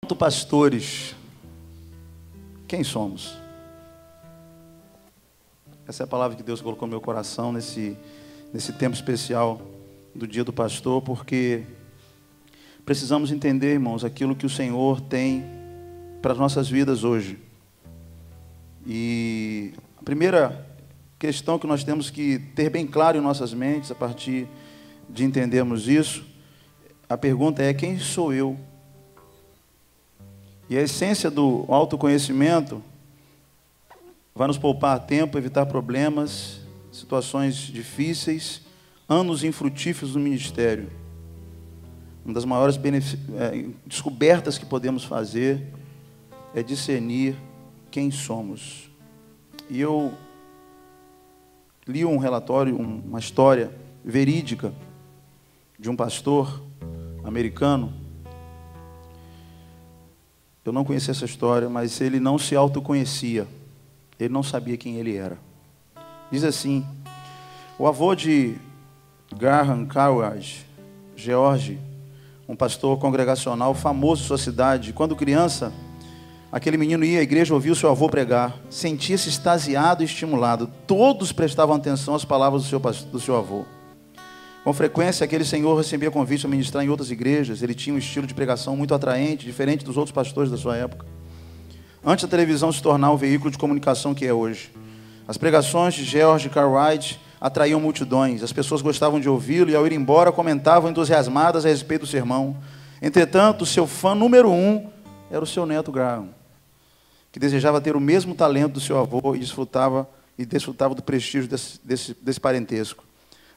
Pastores, quem somos? Essa é a palavra que Deus colocou no meu coração nesse tempo especial do Dia do Pastor, porque precisamos entender, irmãos, aquilo que o Senhor tem para as nossas vidas hoje. E a primeira questão que nós temos que ter bem claro em nossas mentes, a partir de entendermos isso, a pergunta é: quem sou eu? E a essência do autoconhecimento vai nos poupar tempo, evitar problemas, situações difíceis, anos infrutíferos no ministério. Uma das maiores descobertas que podemos fazer é discernir quem somos. E eu li um relatório, uma história verídica de um pastor americano. Eu não conhecia essa história, mas ele não se autoconhecia. Ele não sabia quem ele era. Diz assim: o avô de Graham Carward, George, um pastor congregacional famoso em sua cidade, quando criança, aquele menino ia à igreja ouvir o seu avô pregar, sentia-se extasiado e estimulado. Todos prestavam atenção às palavras do seu avô. Com frequência, aquele senhor recebia convite a ministrar em outras igrejas. Ele tinha um estilo de pregação muito atraente, diferente dos outros pastores da sua época. Antes da televisão se tornar o veículo de comunicação que é hoje, as pregações de George Cartwright atraíam multidões. As pessoas gostavam de ouvi-lo e, ao ir embora, comentavam entusiasmadas a respeito do sermão. Entretanto, o seu fã número 1 era o seu neto Graham, que desejava ter o mesmo talento do seu avô e desfrutava do prestígio desse parentesco.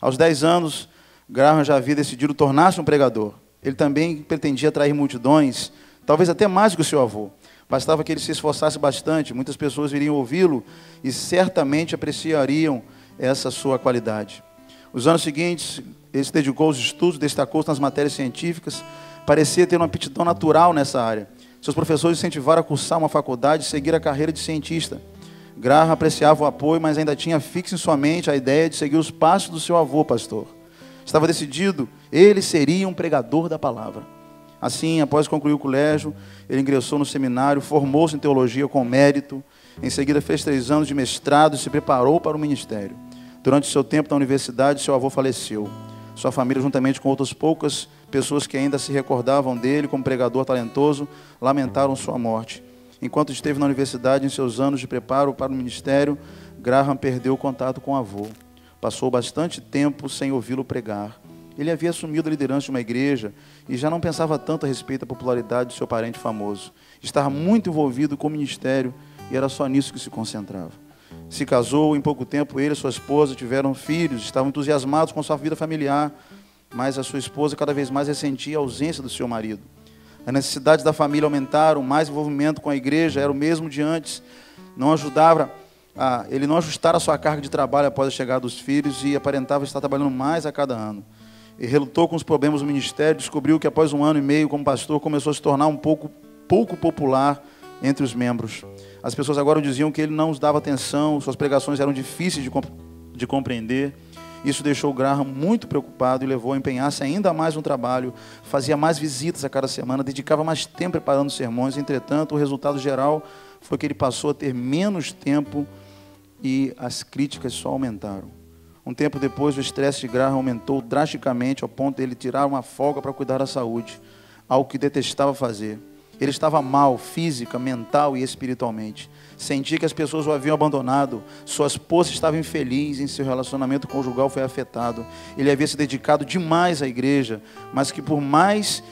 Aos 10 anos, Graham já havia decidido tornar-se um pregador. Ele também pretendia atrair multidões, talvez até mais do que o seu avô. Bastava que ele se esforçasse bastante, muitas pessoas iriam ouvi-lo e certamente apreciariam essa sua qualidade. Os anos seguintes, ele se dedicou aos estudos, destacou-se nas matérias científicas, parecia ter uma aptidão natural nessa área. Seus professores incentivaram a cursar uma faculdade e seguir a carreira de cientista. Graham apreciava o apoio, mas ainda tinha fixo em sua mente a ideia de seguir os passos do seu avô, pastor. Estava decidido, ele seria um pregador da palavra. Assim, após concluir o colégio, ele ingressou no seminário, formou-se em teologia com mérito. Em seguida, fez 3 anos de mestrado e se preparou para o ministério. Durante seu tempo na universidade, seu avô faleceu. Sua família, juntamente com outras poucas pessoas que ainda se recordavam dele como pregador talentoso, lamentaram sua morte. Enquanto esteve na universidade, em seus anos de preparo para o ministério, Graham perdeu o contato com o avô. Passou bastante tempo sem ouvi-lo pregar. Ele havia assumido a liderança de uma igreja e já não pensava tanto a respeito da popularidade do seu parente famoso. Estava muito envolvido com o ministério e era só nisso que se concentrava. Se casou, em pouco tempo ele e sua esposa tiveram filhos, estavam entusiasmados com sua vida familiar, mas a sua esposa cada vez mais ressentia a ausência do seu marido. As necessidades da família aumentaram, mais envolvimento com a igreja era o mesmo de antes. Ele não ajustara a sua carga de trabalho após a chegada dos filhos e aparentava estar trabalhando mais a cada ano. Ele relutou com os problemas do ministério, descobriu que após 1 ano e meio como pastor, começou a se tornar um pouco popular entre os membros. As pessoas agora diziam que ele não os dava atenção, suas pregações eram difíceis de compreender. Isso deixou Graham muito preocupado e levou a empenhar-se ainda mais no trabalho, fazia mais visitas a cada semana, dedicava mais tempo preparando sermões. Entretanto, o resultado geral foi que ele passou a ter menos tempo e as críticas só aumentaram. Um tempo depois, o estresse de Graham aumentou drasticamente ao ponto de ele tirar uma folga para cuidar da saúde, algo que detestava fazer. Ele estava mal, física, mental e espiritualmente. Sentia que as pessoas o haviam abandonado. Sua esposa estava infeliz em seu relacionamento conjugal foi afetado. Ele havia se dedicado demais à igreja, mas que por mais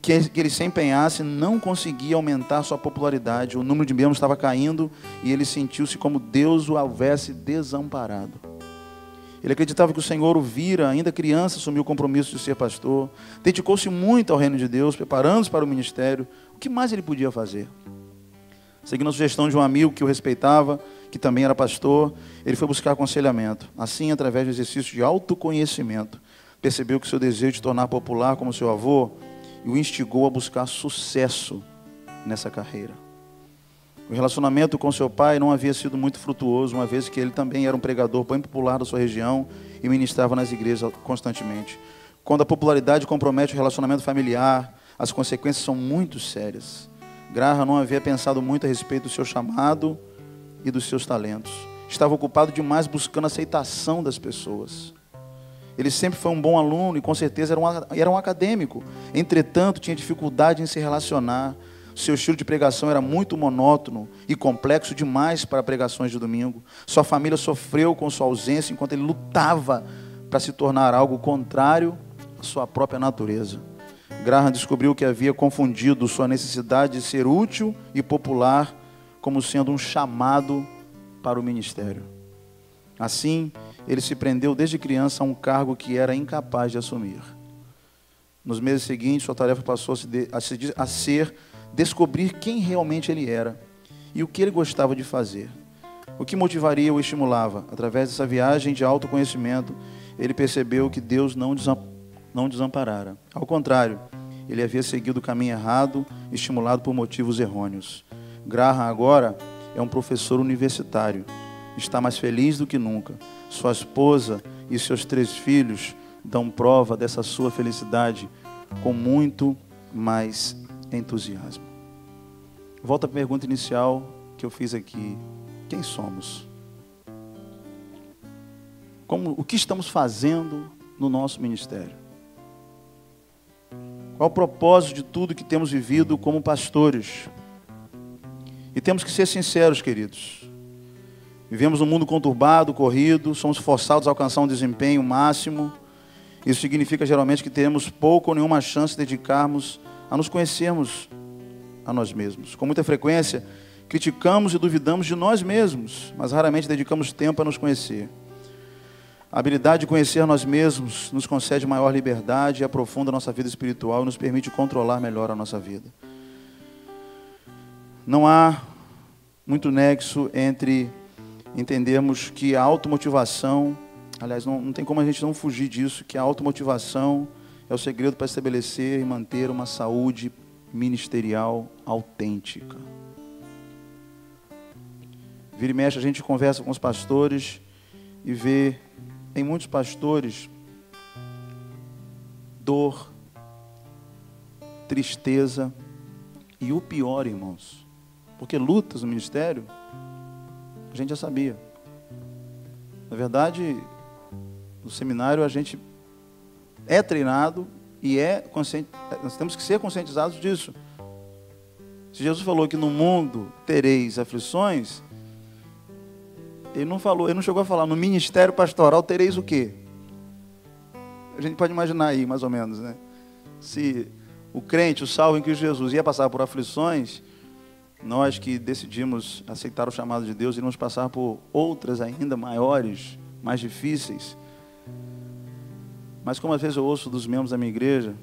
que ele se empenhasse, não conseguia aumentar sua popularidade. O número de membros estava caindo e ele sentiu-se como Deus o houvesse desamparado. Ele acreditava que o Senhor o vira, ainda criança, assumiu o compromisso de ser pastor. Dedicou-se muito ao reino de Deus, preparando-se para o ministério. O que mais ele podia fazer? Seguindo a sugestão de um amigo que o respeitava, que também era pastor, ele foi buscar aconselhamento. Assim, através do exercício de autoconhecimento, percebeu que seu desejo de tornar popular como seu avô o instigou a buscar sucesso nessa carreira. O relacionamento com seu pai não havia sido muito frutuoso, uma vez que ele também era um pregador bem popular da sua região e ministrava nas igrejas constantemente. Quando a popularidade compromete o relacionamento familiar, as consequências são muito sérias. Graham não havia pensado muito a respeito do seu chamado e dos seus talentos. Estava ocupado demais buscando a aceitação das pessoas. Ele sempre foi um bom aluno e com certeza era um acadêmico. Entretanto, tinha dificuldade em se relacionar. Seu estilo de pregação era muito monótono e complexo demais para pregações de domingo. Sua família sofreu com sua ausência enquanto ele lutava para se tornar algo contrário à sua própria natureza. Graham descobriu que havia confundido sua necessidade de ser útil e popular como sendo um chamado para o ministério. Assim, ele se prendeu desde criança a um cargo que era incapaz de assumir. Nos meses seguintes, sua tarefa passou a ser descobrir quem realmente ele era e o que ele gostava de fazer. O que motivaria ou estimulava? Através dessa viagem de autoconhecimento, ele percebeu que Deus não desamparara. Ao contrário, ele havia seguido o caminho errado, estimulado por motivos errôneos. Graham agora é um professor universitário. Está mais feliz do que nunca. Sua esposa e seus 3 filhos dão prova dessa sua felicidade com muito mais entusiasmo. Volta à pergunta inicial que eu fiz aqui. Quem somos? O que estamos fazendo no nosso ministério? Qual o propósito de tudo que temos vivido como pastores? E temos que ser sinceros, queridos. Vivemos num mundo conturbado, corrido, somos forçados a alcançar um desempenho máximo. Isso significa geralmente que teremos pouco ou nenhuma chance de dedicarmos a nos conhecermos a nós mesmos. Com muita frequência, criticamos e duvidamos de nós mesmos, mas raramente dedicamos tempo a nos conhecer. A habilidade de conhecer nós mesmos nos concede maior liberdade e aprofunda a nossa vida espiritual e nos permite controlar melhor a nossa vida. Não há muito nexo entre entendermos que a automotivação, aliás, não tem como a gente não fugir disso, que a automotivação é o segredo para estabelecer e manter uma saúde ministerial autêntica. Vira e mexe, a gente conversa com os pastores e vê em muitos pastores dor, tristeza e o pior, irmãos, porque lutas no ministério a gente já sabia. Na verdade, no seminário a gente é treinado e nós temos que ser conscientizados disso. Se Jesus falou que no mundo tereis aflições, ele não chegou a falar, no ministério pastoral tereis o quê? A gente pode imaginar aí, mais ou menos, né? Se o crente, o salvo em Cristo Jesus, ia passar por aflições, nós que decidimos aceitar o chamado de Deus, iremos passar por outras ainda maiores, mais difíceis. Mas como às vezes eu ouço dos membros da minha igreja,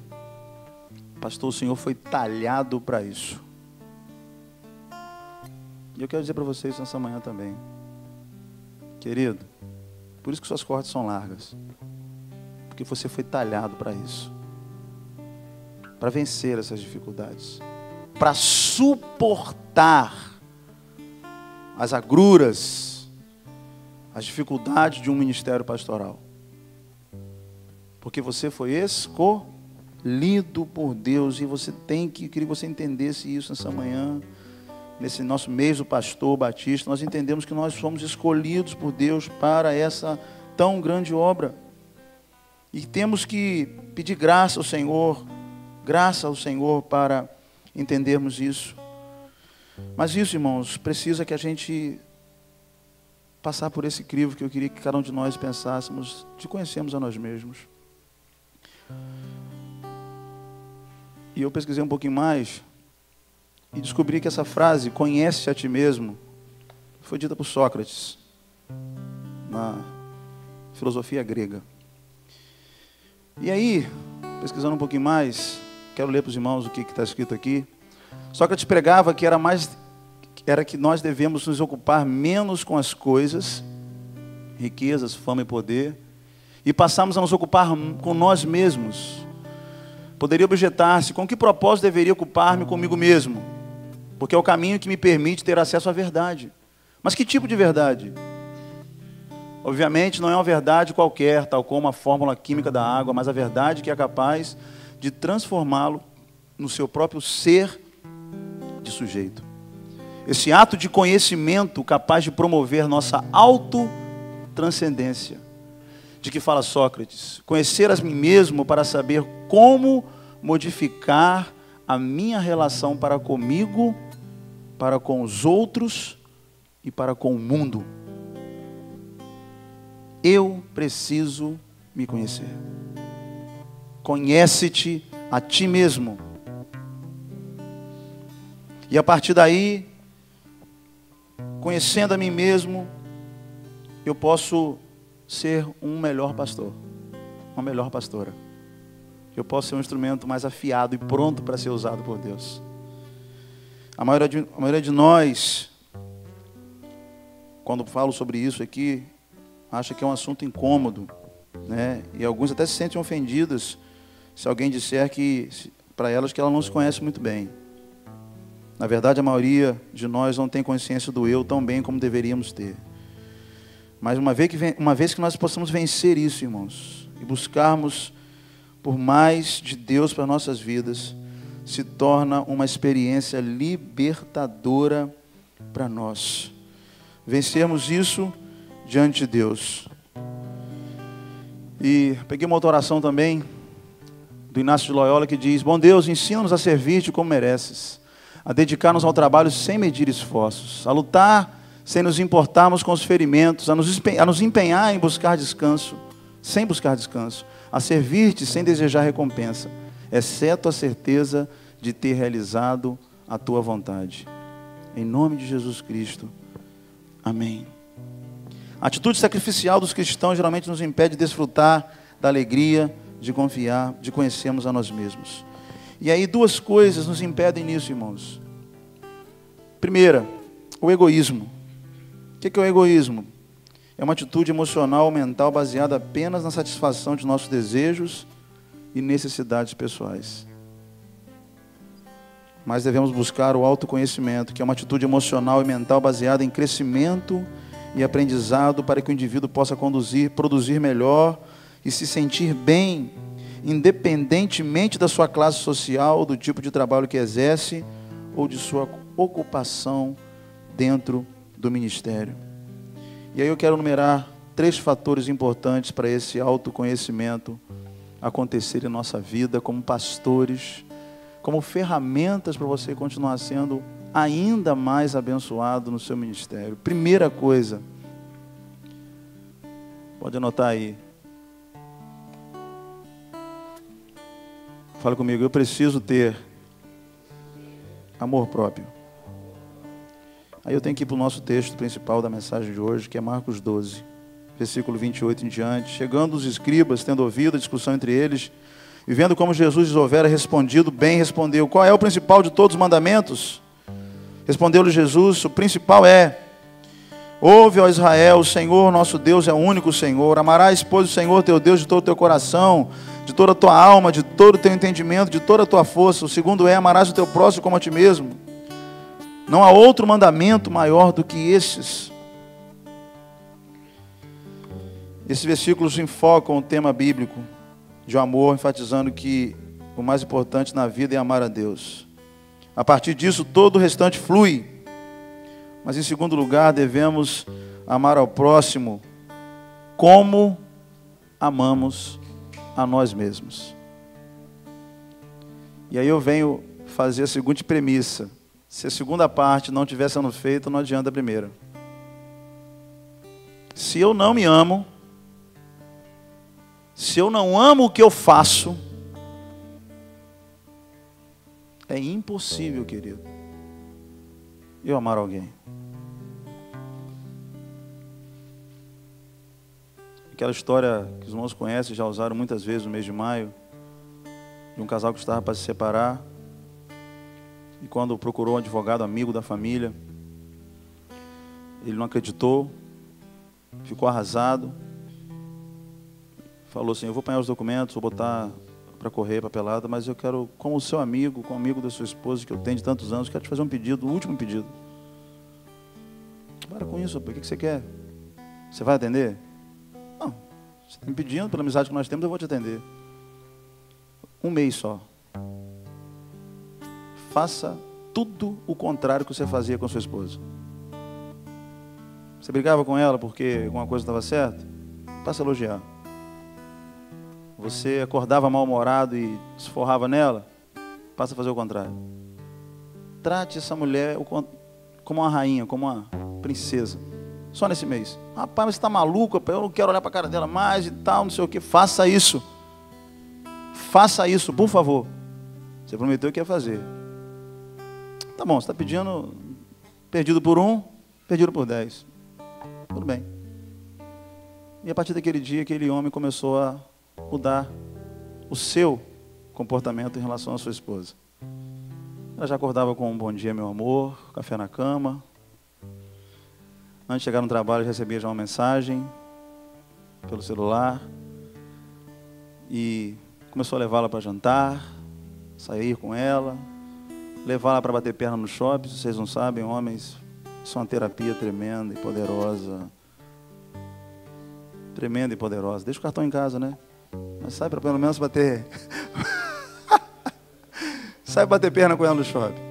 pastor, o Senhor foi talhado para isso. E eu quero dizer para vocês nessa manhã também, querido, por isso que suas cordas são largas, porque você foi talhado para isso, para vencer essas dificuldades, para suportar as agruras, as dificuldades de um ministério pastoral. Porque você foi escolhido por Deus e você eu queria que você entendesse isso nessa manhã, nesse nosso mês do pastor batista. Nós entendemos que nós somos escolhidos por Deus para essa tão grande obra. E temos que pedir graça ao Senhor para entendermos isso. Mas isso, irmãos, precisa que a gente passar por esse crivo que eu queria que cada um de nós pensássemos, de conhecermos a nós mesmos. E eu pesquisei um pouquinho mais e descobri que essa frase, conhece a ti mesmo, foi dita por Sócrates, na filosofia grega. E aí, pesquisando um pouquinho mais, quero ler para os irmãos o que está escrito aqui. Sócrates pregava que era que nós devemos nos ocupar menos com as coisas, riquezas, fama e poder, e passarmos a nos ocupar com nós mesmos. Poderia objetar-se, com que propósito deveria ocupar-me comigo mesmo? Porque é o caminho que me permite ter acesso à verdade. Mas que tipo de verdade? Obviamente não é uma verdade qualquer, tal como a fórmula química da água, mas a verdade que é capaz de transformá-lo no seu próprio ser de sujeito. Esse ato de conhecimento capaz de promover nossa autotranscendência. De que fala Sócrates? Conhecer a mim mesmo para saber como modificar a minha relação para comigo, para com os outros e para com o mundo. Eu preciso me conhecer. Conhece-te a ti mesmo. E a partir daí, conhecendo a mim mesmo, eu posso ser um melhor pastor, uma melhor pastora. Eu posso ser um instrumento mais afiado e pronto para ser usado por Deus. A maioria de nós, quando falo sobre isso aqui, acha que é um assunto incômodo, né? E alguns até se sentem ofendidos se alguém disser que para elas que ela não se conhece muito bem. Na verdade, a maioria de nós não tem consciência do eu tão bem como deveríamos ter. Mas uma vez que nós possamos vencer isso, irmãos, e buscarmos por mais de Deus para nossas vidas, se torna uma experiência libertadora para nós. Vencermos isso diante de Deus. E peguei uma outra oração também, do Inácio de Loyola, que diz: bom Deus, ensina-nos a servir-te como mereces, a dedicar-nos ao trabalho sem medir esforços, a lutar sem nos importarmos com os ferimentos, a nos empenhar em buscar descanso, sem buscar descanso, a servir-te sem desejar recompensa, exceto a certeza de ter realizado a tua vontade. Em nome de Jesus Cristo. Amém. A atitude sacrificial dos cristãos geralmente nos impede de desfrutar da alegria, de confiar, de conhecermos a nós mesmos. E aí duas coisas nos impedem nisso, irmãos. Primeira, o egoísmo. O que é o egoísmo? É uma atitude emocional ou mental baseada apenas na satisfação de nossos desejos e necessidades pessoais. Mas devemos buscar o autoconhecimento, que é uma atitude emocional e mental baseada em crescimento e aprendizado para que o indivíduo possa produzir melhor e se sentir bem, independentemente da sua classe social, do tipo de trabalho que exerce ou de sua ocupação dentro do ministério. E aí eu quero enumerar 3 fatores importantes para esse autoconhecimento acontecer em nossa vida como pastores, como ferramentas para você continuar sendo ainda mais abençoado no seu ministério. Primeira coisa, pode anotar aí. Fala comigo, eu preciso ter amor próprio. Aí eu tenho que ir para o nosso texto principal da mensagem de hoje, que é Marcos 12, versículo 28 em diante. Chegando os escribas, tendo ouvido a discussão entre eles, e vendo como Jesus lhes houvera respondido, bem respondeu: qual é o principal de todos os mandamentos? Respondeu-lhe Jesus: o principal é: ouve, ó Israel, o Senhor nosso Deus é o único Senhor. Amarás, pois, o Senhor teu Deus de todo o teu coração, de toda a tua alma, de todo o teu entendimento, de toda a tua força. O segundo é: amarás o teu próximo como a ti mesmo. Não há outro mandamento maior do que esses. Esses versículos enfocam o tema bíblico de amor, enfatizando que o mais importante na vida é amar a Deus. A partir disso, todo o restante flui. Mas, em segundo lugar, devemos amar ao próximo como amamos a nós mesmos. E aí eu venho fazer a seguinte premissa: se a segunda parte não estiver sendo feita, não adianta a primeira. Se eu não me amo, se eu não amo o que eu faço, é impossível, querido, eu amar alguém. Aquela história que os irmãos conhecem, já usaram muitas vezes no mês de maio, de um casal que estava para se separar, e quando procurou um advogado amigo da família, ele não acreditou, ficou arrasado, falou assim: eu vou apanhar os documentos, vou botar para correr, papelada, mas eu quero, como seu amigo, como amigo da sua esposa, que eu tenho de tantos anos, quero te fazer um pedido, o último pedido. Para com isso, rapaz, o que você quer? Você vai atender? Não, você está me pedindo, pela amizade que nós temos, eu vou te atender. Um mês só. faça tudo o contrário que você fazia com sua esposa. Você brigava com ela porque alguma coisa estava certa? Passa a elogiar. Você acordava mal-humorado e se forrava nela? Passa a fazer o contrário. Trate essa mulher como uma rainha, como uma princesa. Só nesse mês. Rapaz, mas você está maluco, rapaz? Eu não quero olhar para a cara dela mais e tal, não sei o que. Faça isso. Faça isso, por favor. Você prometeu que ia fazer. Tá bom, você está pedindo, perdido por 1, perdido por 10. Tudo bem. E a partir daquele dia, aquele homem começou a mudar o seu comportamento em relação à sua esposa. Ela já acordava com um bom dia, meu amor, café na cama. Antes de chegar no trabalho, recebia já uma mensagem pelo celular. E começou a levá-la para jantar, sair com ela, levá-la para bater perna no shopping. Se vocês não sabem, homens, isso é uma terapia tremenda e poderosa. Tremenda e poderosa. Deixa o cartão em casa, né? Mas sai para pelo menos bater... sai bater perna com ela no shopping.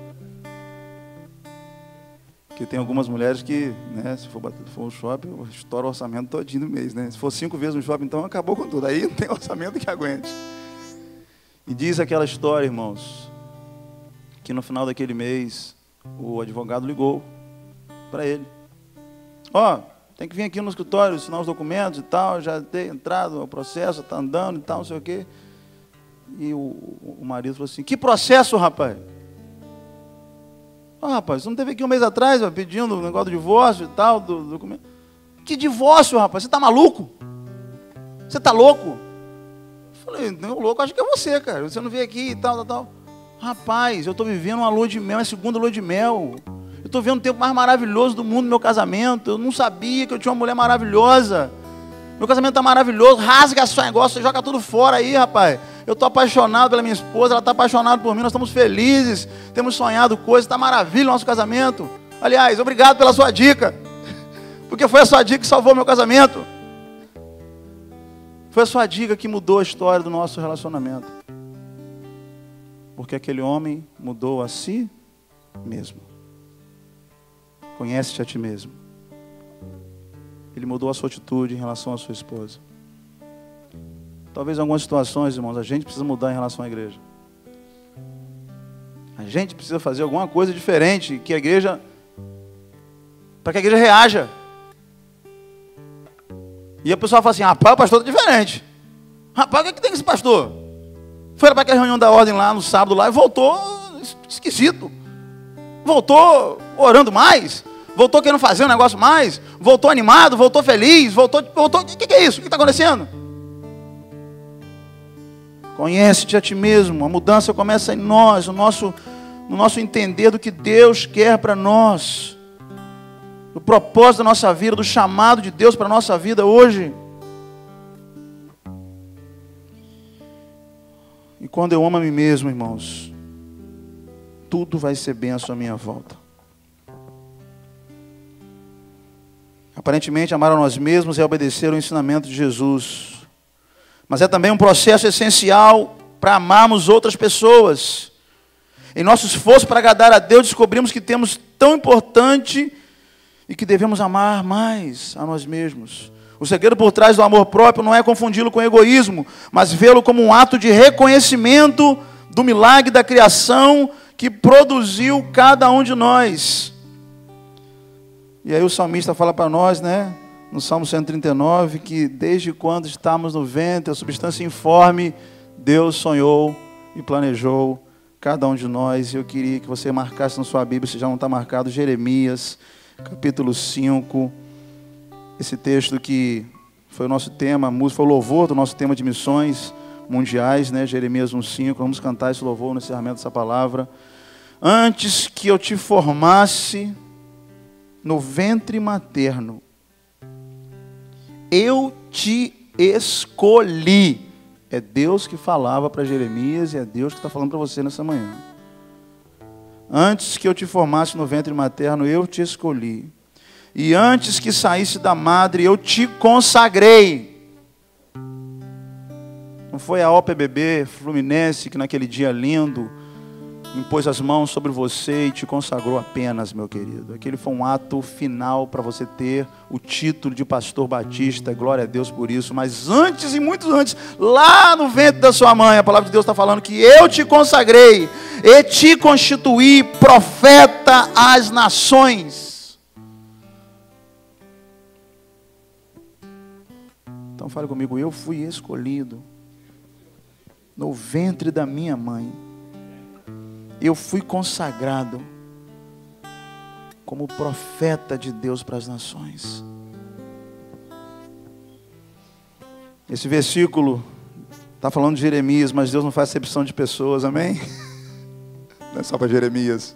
Porque tem algumas mulheres que, né, se for no shopping, estoura o orçamento todinho do mês, né? Se for 5 vezes no shopping, então acabou com tudo. Aí não tem orçamento que aguente. E diz aquela história, irmãos, que no final daquele mês, o advogado ligou para ele. Ó, tem que vir aqui no escritório, assinar os documentos e tal, já tem entrado, o processo está andando e tal, não sei o quê. E o marido falou assim, que processo, rapaz? Ah, rapaz, você não teve aqui um mês atrás, pedindo o negócio do divórcio e tal, do documento. Que divórcio, rapaz? Você está maluco? Você está louco? Eu falei, não, louco, acho que é você, cara. Você não veio aqui e tal. Rapaz, eu estou vivendo uma lua de mel, é a segunda lua de mel. Eu estou vendo o tempo mais maravilhoso do mundo no meu casamento. Eu não sabia que eu tinha uma mulher maravilhosa. Meu casamento está maravilhoso. Rasga seu negócio, joga tudo fora aí, rapaz. Eu estou apaixonado pela minha esposa, ela está apaixonada por mim, nós estamos felizes, temos sonhado coisas, está maravilha o nosso casamento. Aliás, obrigado pela sua dica, porque foi a sua dica que salvou meu casamento. Foi a sua dica que mudou a história do nosso relacionamento. Porque aquele homem mudou a si mesmo. Conhece-te a ti mesmo. Ele mudou a sua atitude em relação à sua esposa. Talvez em algumas situações, irmãos, a gente precisa mudar em relação à igreja. A gente precisa fazer alguma coisa diferente para que a igreja reaja. E a pessoa fala assim, rapaz, o pastor está diferente. Rapaz, o que tem com esse pastor? Foi para aquela reunião da ordem lá no sábado lá e voltou esquisito. Voltou orando mais. Voltou querendo fazer um negócio mais. Voltou animado, voltou feliz. Voltou. O que é isso? O que está acontecendo? Conhece-te a ti mesmo. A mudança começa em nós, no nosso entender do que Deus quer para nós. Do propósito da nossa vida, do chamado de Deus para a nossa vida hoje. E quando eu amo a mim mesmo, irmãos, tudo vai ser bênção à minha volta. Aparentemente, amar a nós mesmos é obedecer ao ensinamento de Jesus. Mas é também um processo essencial para amarmos outras pessoas. Em nosso esforço para agradar a Deus, descobrimos que temos tão importante e que devemos amar mais a nós mesmos. O segredo por trás do amor próprio não é confundi-lo com egoísmo, mas vê-lo como um ato de reconhecimento do milagre da criação que produziu cada um de nós. E aí o salmista fala para nós, né? No Salmo 139, que desde quando estamos no ventre, a substância informe, Deus sonhou e planejou cada um de nós. E eu queria que você marcasse na sua Bíblia, se já não está marcado, Jeremias, capítulo 5. Esse texto que foi o nosso tema, a música foi o louvor do nosso tema de missões mundiais, né? Jeremias 1,5. Vamos cantar esse louvor no encerramento dessa palavra. Antes que eu te formasse no ventre materno, eu te escolhi. É Deus que falava para Jeremias e é Deus que está falando para você nessa manhã. Antes que eu te formasse no ventre materno, eu te escolhi. E antes que saísse da madre, eu te consagrei. Não foi a OPBB Fluminense que naquele dia lindo impôs as mãos sobre você e te consagrou apenas, meu querido. Aquele foi um ato final para você ter o título de pastor batista, glória a Deus por isso. Mas antes e muito antes, lá no ventre da sua mãe, a palavra de Deus está falando que eu te consagrei e te constituí profeta às nações. Então fale comigo, eu fui escolhido no ventre da minha mãe. Eu fui consagrado como profeta de Deus para as nações. Esse versículo está falando de Jeremias, mas Deus não faz acepção de pessoas, amém? Não é só para Jeremias.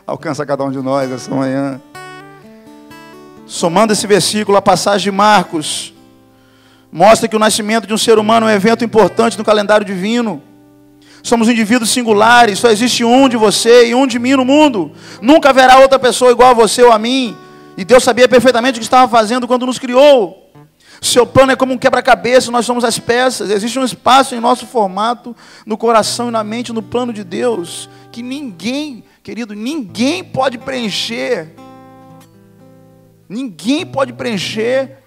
Alcança cada um de nós essa manhã. Somando esse versículo, a passagem de Marcos mostra que o nascimento de um ser humano é um evento importante no calendário divino. Somos indivíduos singulares, só existe um de você e um de mim no mundo. Nunca haverá outra pessoa igual a você ou a mim. E Deus sabia perfeitamente o que estava fazendo quando nos criou. Seu plano é como um quebra-cabeça, nós somos as peças. Existe um espaço em nosso formato, no coração e na mente, no plano de Deus, que ninguém, querido, ninguém pode preencher. Ninguém pode preencher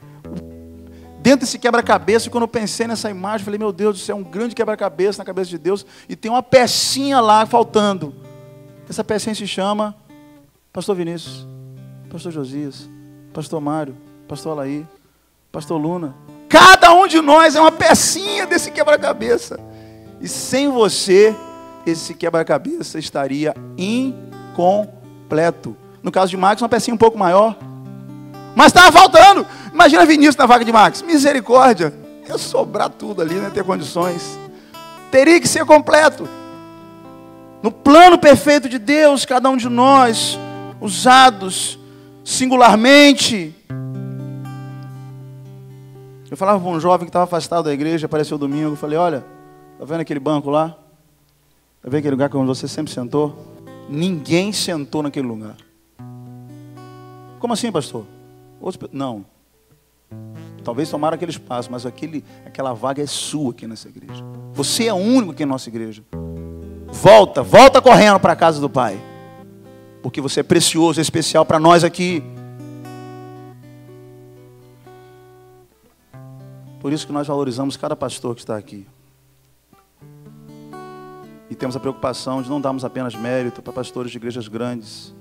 dentro desse quebra-cabeça. E quando eu pensei nessa imagem, falei, meu Deus do céu, é um grande quebra-cabeça na cabeça de Deus, e tem uma pecinha lá faltando. Essa pecinha se chama Pastor Vinícius, Pastor Josias, Pastor Mário, Pastor Alaí, Pastor Luna. Cada um de nós é uma pecinha desse quebra-cabeça. E sem você, esse quebra-cabeça estaria incompleto. No caso de Max, uma pecinha um pouco maior, mas estava faltando. Imagina Vinícius na vaga de Max. Misericórdia. Ia sobrar tudo ali, não ia ter condições. Teria que ser completo. No plano perfeito de Deus, cada um de nós, usados singularmente. Eu falava para um jovem que estava afastado da igreja, apareceu domingo, eu falei, olha, está vendo aquele banco lá? Está vendo aquele lugar onde você sempre sentou? Ninguém sentou naquele lugar. Como assim, pastor? Não. Talvez tomaram aquele espaço, mas aquela vaga é sua aqui nessa igreja. Você é o único aqui na nossa igreja. Volta correndo para a casa do Pai. Porque você é precioso, é especial para nós aqui. Por isso que nós valorizamos cada pastor que está aqui. E temos a preocupação de não darmos apenas mérito para pastores de igrejas grandes,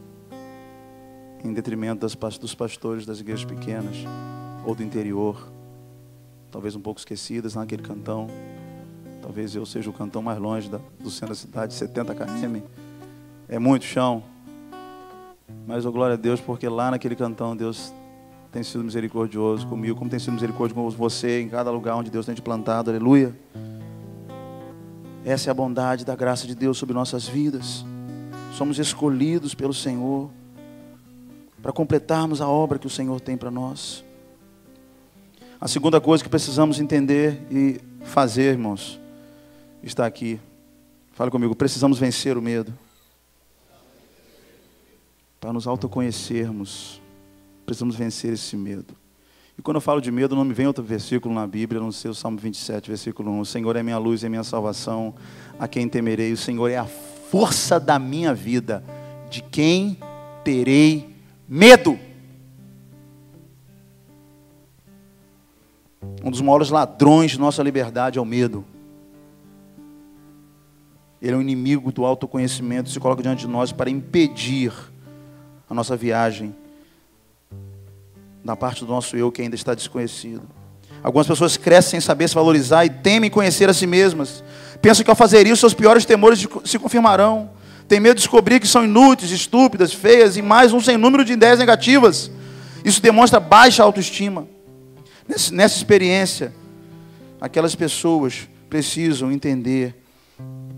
em detrimento dos pastores das igrejas pequenas, ou do interior, talvez um pouco esquecidas naquele cantão. Talvez eu seja o cantão mais longe do centro da cidade, 70 km. É muito chão. Mas eu glória a Deus, porque lá naquele cantão Deus tem sido misericordioso comigo, como tem sido misericordioso com você em cada lugar onde Deus tem te plantado. Aleluia. Essa é a bondade da graça de Deus sobre nossas vidas. Somos escolhidos pelo Senhor para completarmos a obra que o Senhor tem para nós. A segunda coisa que precisamos entender e fazer, irmãos, está aqui. Fala comigo, precisamos vencer o medo. Para nos autoconhecermos, precisamos vencer esse medo. E quando eu falo de medo, não me vem outro versículo na Bíblia, não sei, o Salmo 27, versículo 1. O Senhor é minha luz e minha salvação, a quem temerei? O Senhor é a força da minha vida, de quem terei medo? Um dos maiores ladrões de nossa liberdade é o medo. Ele é um inimigo do autoconhecimento, se coloca diante de nós para impedir a nossa viagem da parte do nosso eu que ainda está desconhecido. Algumas pessoas crescem sem saber se valorizar e temem conhecer a si mesmas. Pensam que ao fazer isso, seus piores temores se confirmarão. Tem medo de descobrir que são inúteis, estúpidas, feias e mais um sem número de ideias negativas. Isso demonstra baixa autoestima. Nessa experiência, aquelas pessoas precisam entender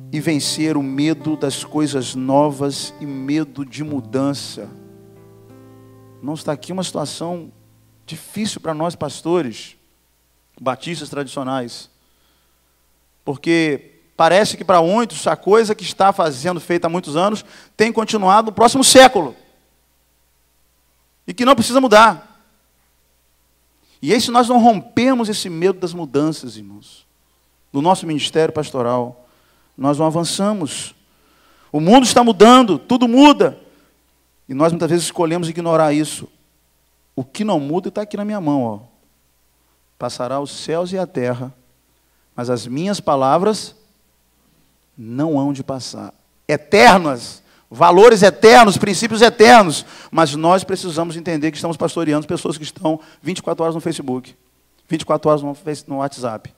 e vencer o medo das coisas novas e medo de mudança. Não está aqui uma situação difícil para nós pastores, batistas tradicionais, porque parece que para muitos a coisa que está sendo feita há muitos anos tem continuado no próximo século e que não precisa mudar. E aí, se nós não rompermos esse medo das mudanças, irmãos, do nosso ministério pastoral, nós não avançamos. O mundo está mudando, tudo muda. E nós muitas vezes escolhemos ignorar isso. O que não muda está aqui na minha mão. Ó. Passará os céus e a terra, mas as minhas palavras não hão de passar. Eternas, valores eternos, princípios eternos. Mas nós precisamos entender que estamos pastoreando pessoas que estão 24 horas no Facebook, 24 horas no WhatsApp.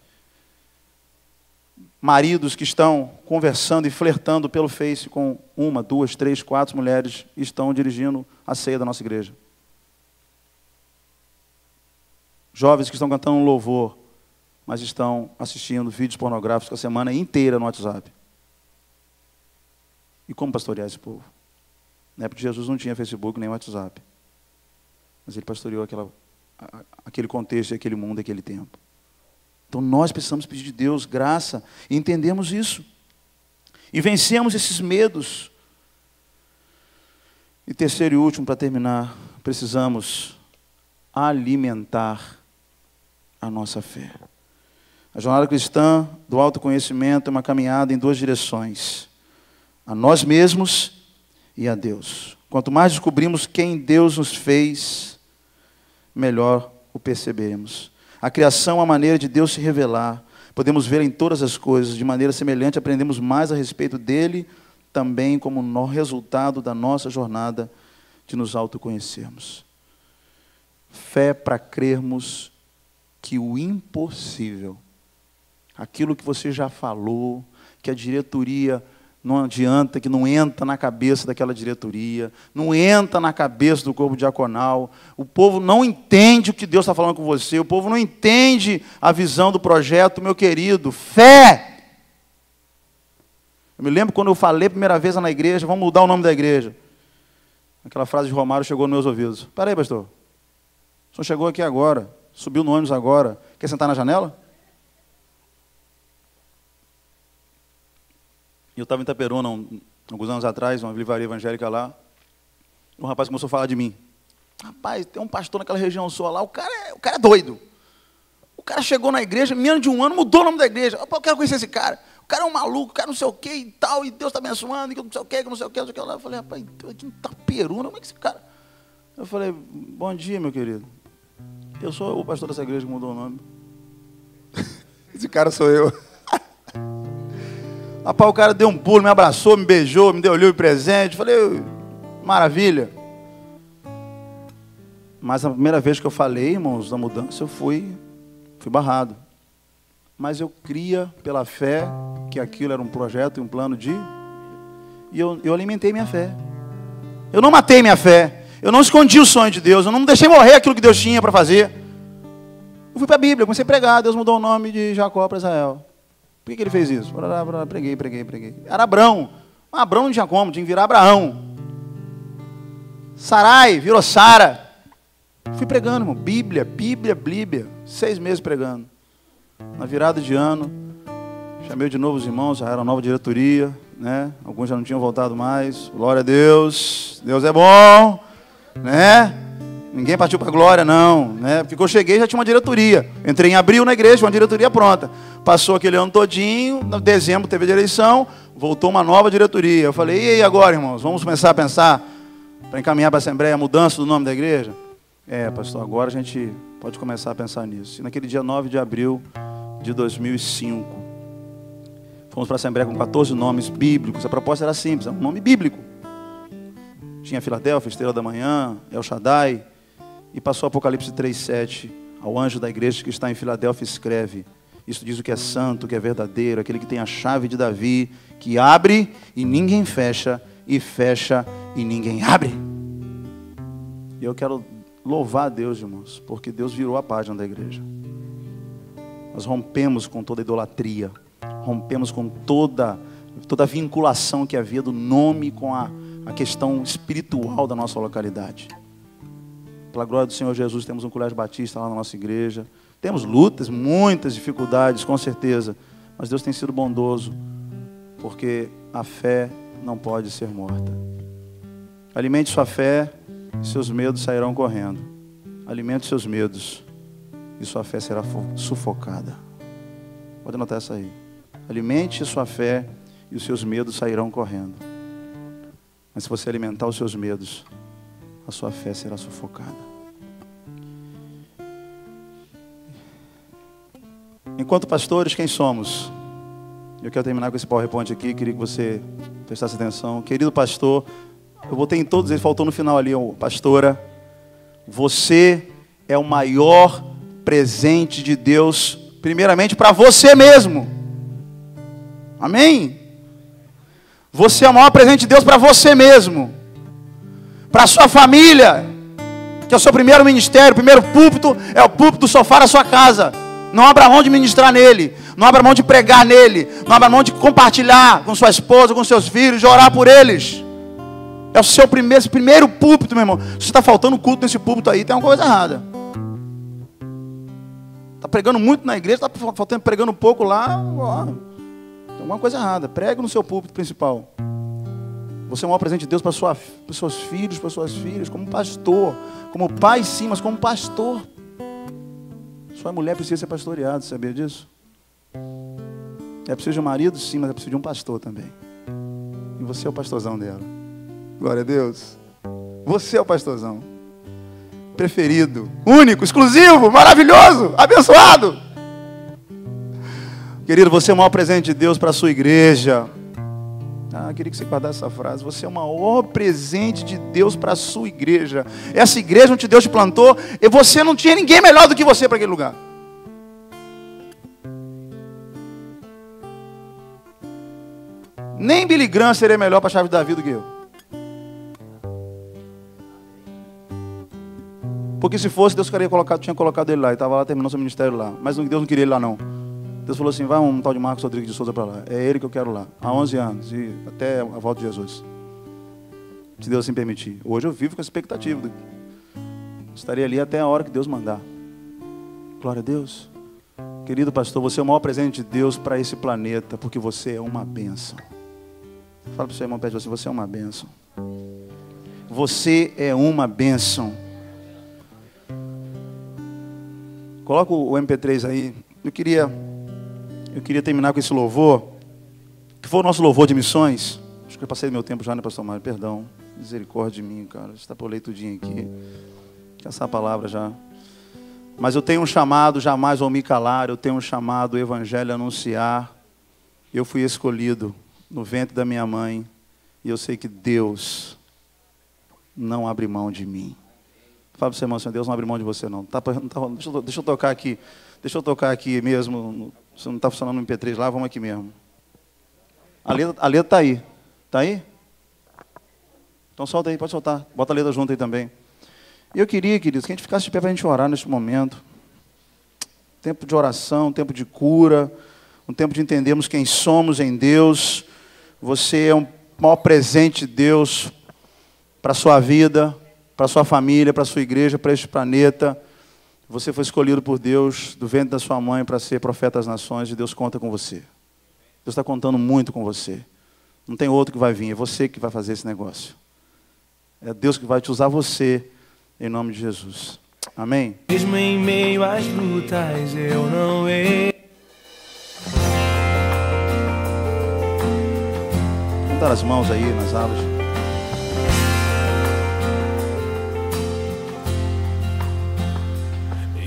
Maridos que estão conversando e flertando pelo Face com 1, 2, 3, 4 mulheres e estão dirigindo a ceia da nossa igreja. Jovens que estão cantando um louvor, mas estão assistindo vídeos pornográficos a semana inteira no WhatsApp. E como pastorear esse povo? Na época de Jesus não tinha Facebook nem WhatsApp. Mas ele pastoreou aquele contexto, aquele mundo, aquele tempo. Então nós precisamos pedir de Deus graça e entendemos isso. E vencemos esses medos. E terceiro e último, para terminar, precisamos alimentar a nossa fé. A jornada cristã do autoconhecimento é uma caminhada em 2 direções. A nós mesmos e a Deus. Quanto mais descobrimos quem Deus nos fez, melhor o perceberemos. A criação é a maneira de Deus se revelar. Podemos ver em todas as coisas. De maneira semelhante, aprendemos mais a respeito dele, também como no resultado da nossa jornada de nos autoconhecermos. Fé para crermos que o impossível, aquilo que você já falou, que a diretoria não adianta, que não entra na cabeça daquela diretoria, não entra na cabeça do corpo diaconal, o povo não entende o que Deus está falando com você, o povo não entende a visão do projeto, meu querido, fé! Eu me lembro quando eu falei a primeira vez na igreja, vamos mudar o nome da igreja. Aquela frase de Romário chegou nos meus ouvidos. Espera aí, pastor, o senhor chegou aqui agora, subiu no ônibus agora, quer sentar na janela? Eu estava em Itaperuna, alguns anos atrás, uma livraria evangélica lá. Um rapaz começou a falar de mim. Rapaz, tem um pastor naquela região sua lá, o cara é doido. O cara chegou na igreja, menos de um ano, mudou o nome da igreja. Eu quero conhecer esse cara. O cara é um maluco, o cara não sei o que e tal, e Deus está abençoando, e não sei o que, não sei o que, não sei o que lá. Eu falei, rapaz, aqui em Itaperuna, como é que esse cara... Eu falei, bom dia, meu querido. Eu sou o pastor dessa igreja que mudou o nome. Esse cara sou eu. Rapaz, o cara deu um pulo, me abraçou, me beijou, me deu livro de presente. Falei, maravilha. Mas a primeira vez que eu falei, irmãos, da mudança, eu fui barrado. Mas eu cria pela fé que aquilo era um projeto e um plano de... E eu alimentei minha fé. Eu não matei minha fé. Eu não escondi o sonho de Deus. Eu não deixei morrer aquilo que Deus tinha para fazer. Eu fui para a Bíblia, comecei a pregar. Deus mudou o nome de Jacó para Israel. Por que ele fez isso? Preguei. Era Abrão. Mas Abrão não tinha como, tinha que virar Abraão. Sarai, virou Sara. Fui pregando, irmão. Bíblia. 6 meses pregando. Na virada de ano, chamei de novo os irmãos, já era uma nova diretoria, né? Alguns já não tinham voltado mais. Glória a Deus. Deus é bom, né? Ninguém partiu para a glória, não, né? Porque eu cheguei e já tinha uma diretoria. Entrei em abril na igreja, uma diretoria pronta. Passou aquele ano todinho, em dezembro teve a eleição, voltou uma nova diretoria. Eu falei, e aí agora, irmãos, vamos começar a pensar para encaminhar para a Assembleia a mudança do nome da igreja? Pastor, agora a gente pode começar a pensar nisso. E naquele dia 9 de abril de 2005, fomos para a Assembleia com 14 nomes bíblicos. A proposta era simples, um nome bíblico. Tinha Filadélfia, Estrela da Manhã, El Shaddai, e passou Apocalipse 3:7, ao anjo da igreja que está em Filadélfia escreve, isso diz o que é santo, o que é verdadeiro, aquele que tem a chave de Davi, que abre e ninguém fecha, e fecha e ninguém abre. E eu quero louvar a Deus, irmãos, porque Deus virou a página da igreja. Nós rompemos com toda idolatria, rompemos com toda a vinculação que havia do nome com a questão espiritual da nossa localidade. Pela glória do Senhor Jesus, temos um colégio batista lá na nossa igreja. Temos lutas, muitas dificuldades, com certeza. Mas Deus tem sido bondoso, porque a fé não pode ser morta. Alimente sua fé e seus medos sairão correndo. Alimente seus medos e sua fé será sufocada. Pode anotar essa aí. Alimente sua fé e os seus medos sairão correndo. Mas se você alimentar os seus medos, a sua fé será sufocada. Enquanto pastores, quem somos? Eu quero terminar com esse PowerPoint aqui, queria que você prestasse atenção. Querido pastor, eu botei em todos eles, faltou no final ali, pastora, você é o maior presente de Deus, primeiramente para você mesmo. Amém? Você é o maior presente de Deus para você mesmo, para a sua família, que é o seu primeiro ministério, o primeiro púlpito é o púlpito do sofá da sua casa. Não abra mão de ministrar nele, não abra mão de pregar nele, não abra mão de compartilhar com sua esposa, com seus filhos, de orar por eles. É o seu primeiro púlpito, meu irmão. Se está faltando culto nesse púlpito aí, tem uma coisa errada. Está pregando muito na igreja, está faltando pregando pouco lá, ó, tem alguma coisa errada. Pregue no seu púlpito principal. Você é o maior presente de Deus para os seus filhos, para suas filhas, como pastor, como pai sim, mas como pastor. Sua mulher precisa ser pastoreada, sabia disso? É preciso de um marido, sim, mas é preciso de um pastor também. E você é o pastorzão dela. Glória a Deus. Você é o pastorzão. Preferido, único, exclusivo, maravilhoso, abençoado. Querido, você é o maior presente de Deus para a sua igreja. Queria que você guardasse essa frase. Você é o maior presente de Deus para a sua igreja. Essa igreja onde Deus te plantou, e você não tinha ninguém melhor do que você para aquele lugar. Nem Billy Graham seria melhor para a chave de Davi do que eu. Porque se fosse, Deus tinha colocado ele lá. Ele estava lá, terminou seu ministério lá. Mas Deus não queria ele lá não. Deus falou assim, vai um tal de Marcos Rodrigues de Souza para lá. É ele que eu quero lá. Há 11 anos. E até a volta de Jesus. Se Deus assim permitir. Hoje eu vivo com a expectativa. Estarei ali até a hora que Deus mandar. Glória a Deus. Querido pastor, você é o maior presente de Deus para esse planeta. Porque você é uma bênção. Fala para o seu irmão perto de você, você é uma bênção. Você é uma bênção. Coloca o MP3 aí. Eu queria terminar com esse louvor, que foi o nosso louvor de missões. Acho que eu passei meu tempo já, né, pastor Mário? Perdão. Misericórdia de mim, cara. Está por ler tudinho aqui. Essa palavra já. Mas eu tenho um chamado, jamais vou me calar. Eu tenho um chamado, o evangelho a anunciar. Eu fui escolhido no ventre da minha mãe. E eu sei que Deus não abre mão de mim. Fala para o seu irmão, Senhor, Deus não abre mão de você não. Deixa eu tocar aqui. Deixa eu tocar aqui mesmo. Se não está funcionando no MP3 lá, vamos aqui mesmo. A letra está aí. Está aí? Então solta aí, pode soltar. Bota a letra junto aí também. E eu queria, queridos, que a gente ficasse de pé para a gente orar neste momento. Tempo de oração, tempo de cura, um tempo de entendermos quem somos em Deus. Você é um maior presente de Deus para a sua vida, para a sua família, para a sua igreja, para este planeta. Você foi escolhido por Deus, do ventre da sua mãe, para ser profeta das nações, e Deus conta com você. Deus está contando muito com você. Não tem outro que vai vir, é você que vai fazer esse negócio. É Deus que vai te usar você, em nome de Jesus. Amém? Mesmo em meio às lutas, eu não Levantar as mãos aí nas alas.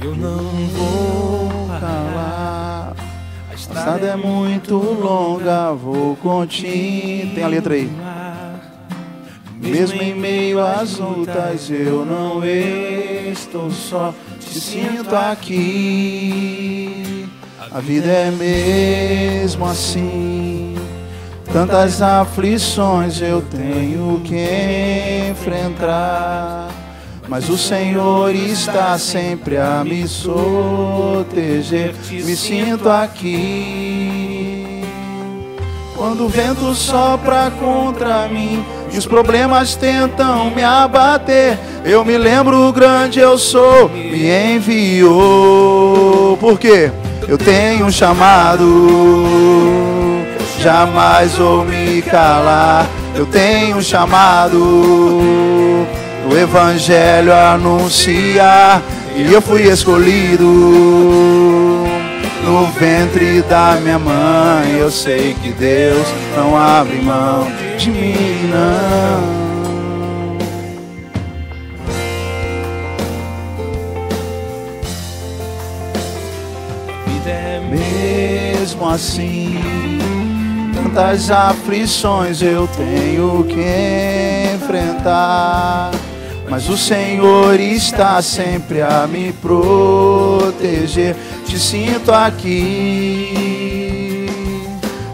Eu não vou calar. A estrada é muito longa, vou contigo. Tem a letra aí. Mesmo em meio às lutas, eu não estou só. Te sinto aqui. A vida é mesmo assim. Tantas aflições eu tenho que enfrentar. Mas o Senhor está sempre a me proteger. Me sinto aqui. Quando o vento sopra contra mim e os problemas tentam me abater, eu me lembro o grande eu sou, me enviou. Por quê? Eu tenho um chamado, jamais vou me calar. Eu tenho um chamado, o evangelho a anunciar, e eu fui escolhido no ventre da minha mãe. Eu sei que Deus não abre mão de de mim não. Mesmo assim, tantas aflições eu tenho que enfrentar, mas o Senhor está sempre a me proteger. Te sinto aqui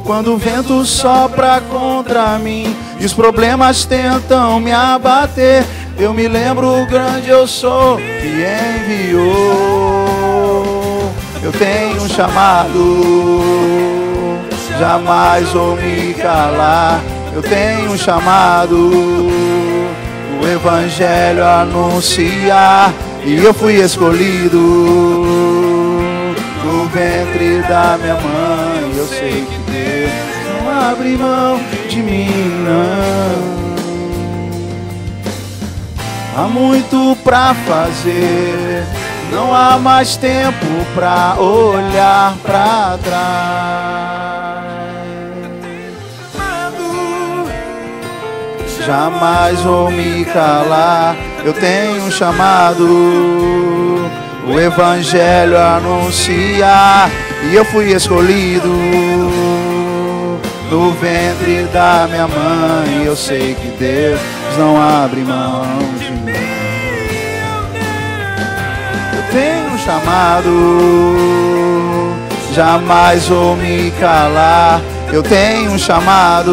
quando o vento sopra contra mim e os problemas tentam me abater. Eu me lembro o grande eu sou que enviou. Eu tenho um chamado, jamais vou me calar. Eu tenho um chamado, o Evangelho anunciar. E eu fui escolhido no ventre da minha mãe. Eu sei que Deus não abre mão de mim, não. Há muito pra fazer, não há mais tempo pra olhar pra trás. Jamais vou me calar. Eu tenho um chamado, o Evangelho anunciar. E eu fui escolhido no ventre da minha mãe. Eu sei que Deus não abre mão de mim. Tenho um chamado, jamais vou me calar. Eu tenho um chamado,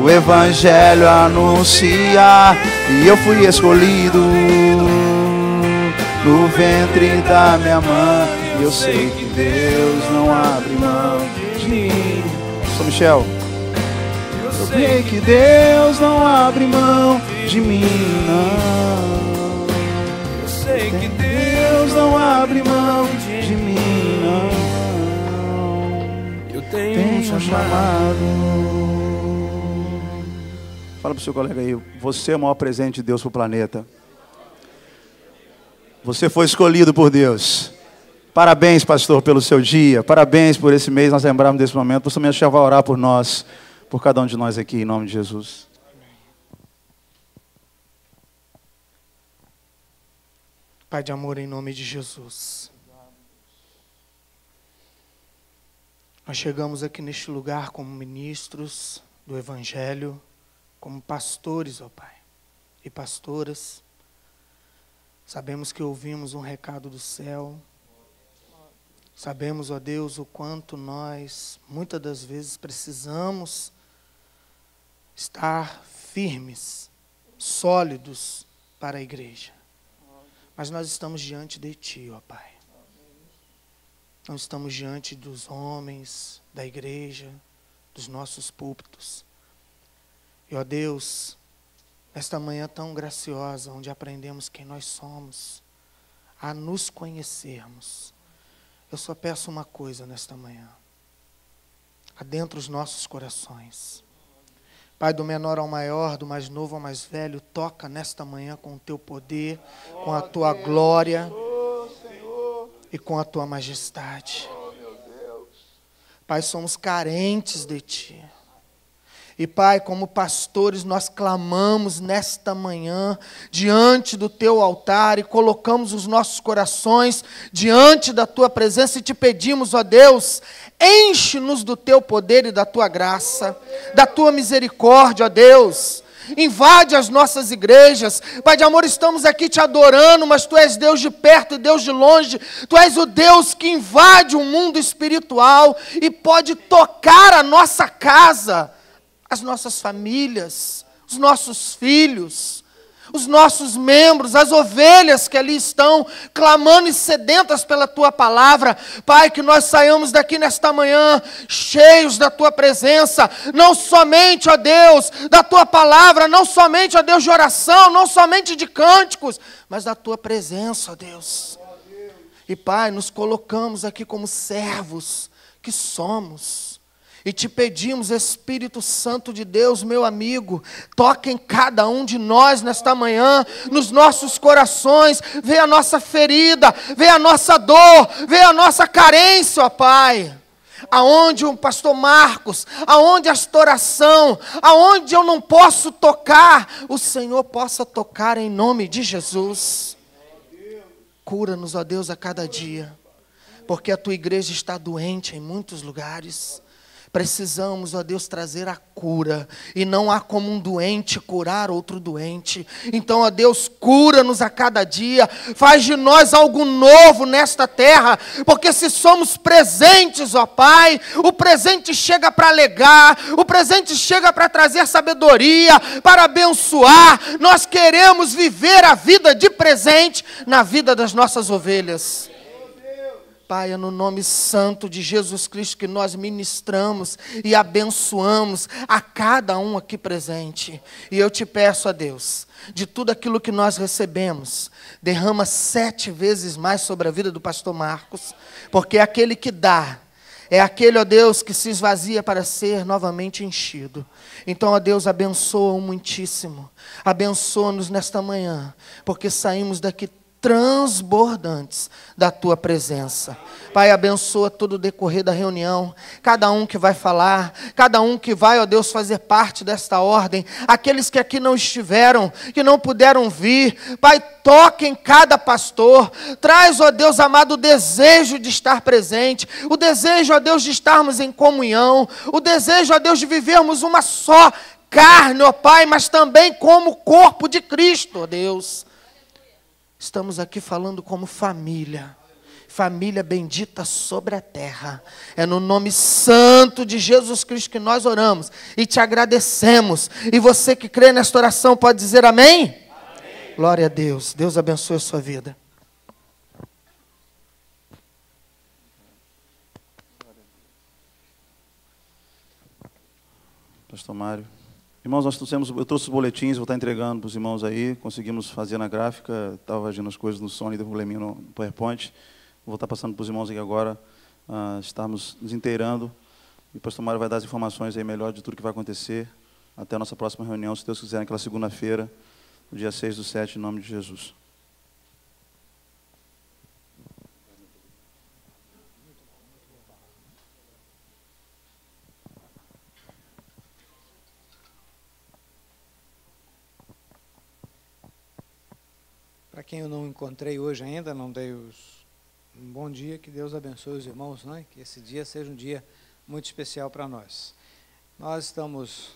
o Evangelho anunciar. E eu fui escolhido no ventre da minha mãe. Eu sei que Deus não abre mão de mim. Sou Michel. Eu sei que Deus não abre mão de mim, não. Sei que Deus não abre mão de mim, não. Eu tenho um chamado. Fala pro seu colega aí, você é o maior presente de Deus pro planeta. Você foi escolhido por Deus. Parabéns, pastor, pelo seu dia. Parabéns por esse mês, nós lembrarmos desse momento. Você mesmo já vai orar por nós, por cada um de nós aqui, em nome de Jesus. Pai de amor, em nome de Jesus. Nós chegamos aqui neste lugar como ministros do Evangelho, como pastores, ó Pai, e pastoras. Sabemos que ouvimos um recado do céu. Sabemos, ó Deus, o quanto nós, muitas das vezes, precisamos estar firmes, sólidos para a igreja. Mas nós estamos diante de Ti, ó Pai. Não estamos diante dos homens, da igreja, dos nossos púlpitos. E, ó Deus, nesta manhã tão graciosa, onde aprendemos quem nós somos, a nos conhecermos, eu só peço uma coisa nesta manhã. Adentra os nossos corações. Pai, do menor ao maior, do mais novo ao mais velho, toca nesta manhã com o Teu poder, com a Tua glória e com a Tua majestade. Pai, somos carentes de Ti. E Pai, como pastores, nós clamamos nesta manhã diante do Teu altar e colocamos os nossos corações diante da Tua presença e Te pedimos, ó Deus, enche-nos do Teu poder e da Tua graça, da Tua misericórdia, ó Deus. Invade as nossas igrejas. Pai de amor, estamos aqui Te adorando, mas Tu és Deus de perto e Deus de longe. Tu és o Deus que invade o mundo espiritual e pode tocar a nossa casa, as nossas famílias, os nossos filhos, os nossos membros, as ovelhas que ali estão, clamando e sedentas pela Tua palavra. Pai, que nós saiamos daqui nesta manhã, cheios da Tua presença, não somente, ó Deus, da Tua palavra, não somente, ó Deus, de oração, não somente de cânticos, mas da Tua presença, ó Deus. E Pai, nos colocamos aqui como servos que somos. E Te pedimos, Espírito Santo de Deus, meu amigo, toque em cada um de nós nesta manhã, nos nossos corações, vê a nossa ferida, vê a nossa dor, vê a nossa carência, ó Pai. Aonde o pastor Marcos, aonde esta oração, aonde eu não posso tocar, o Senhor possa tocar em nome de Jesus. Cura-nos, ó Deus, a cada dia, porque a tua igreja está doente em muitos lugares. Precisamos, ó Deus, trazer a cura, e não há como um doente curar outro doente. Então, ó Deus, cura-nos a cada dia, faz de nós algo novo nesta terra, porque se somos presentes, ó Pai, o presente chega para alegar, o presente chega para trazer sabedoria, para abençoar. Nós queremos viver a vida de presente na vida das nossas ovelhas. Pai, é no nome santo de Jesus Cristo que nós ministramos e abençoamos a cada um aqui presente. E eu te peço, a Deus, de tudo aquilo que nós recebemos, derrama 7 vezes mais sobre a vida do pastor Marcos, porque aquele que dá, é aquele, ó Deus, que se esvazia para ser novamente enchido. Então, ó Deus, abençoa-o muitíssimo. Abençoa-nos nesta manhã, porque saímos daqui transbordantes da tua presença. Pai, abençoa todo o decorrer da reunião, cada um que vai falar, cada um que vai, ó Deus, fazer parte desta ordem, aqueles que aqui não estiveram, que não puderam vir. Pai, toque em cada pastor, traz, ó Deus amado, o desejo de estar presente, o desejo, ó Deus, de estarmos em comunhão, o desejo, ó Deus, de vivermos uma só carne, ó Pai, mas também como corpo de Cristo, ó Deus. Estamos aqui falando como família, família bendita sobre a terra. É no nome santo de Jesus Cristo que nós oramos e te agradecemos. E você que crê nesta oração pode dizer amém? Amém. Glória a Deus. Deus abençoe a sua vida. Pastor Mário. Irmãos, eu trouxe os boletins, vou estar entregando para os irmãos aí, conseguimos fazer na gráfica, estava agindo as coisas no Sony, deu um probleminha no PowerPoint, vou estar passando para os irmãos aqui agora, estarmos nos inteirando, e o pastor Mário vai dar as informações aí melhor de tudo que vai acontecer, até a nossa próxima reunião, se Deus quiser, naquela segunda-feira, no dia 6/7, em nome de Jesus. Para quem eu não encontrei hoje ainda, não dei um bom dia, que Deus abençoe os irmãos, né? Que esse dia seja um dia muito especial para nós. Nós estamos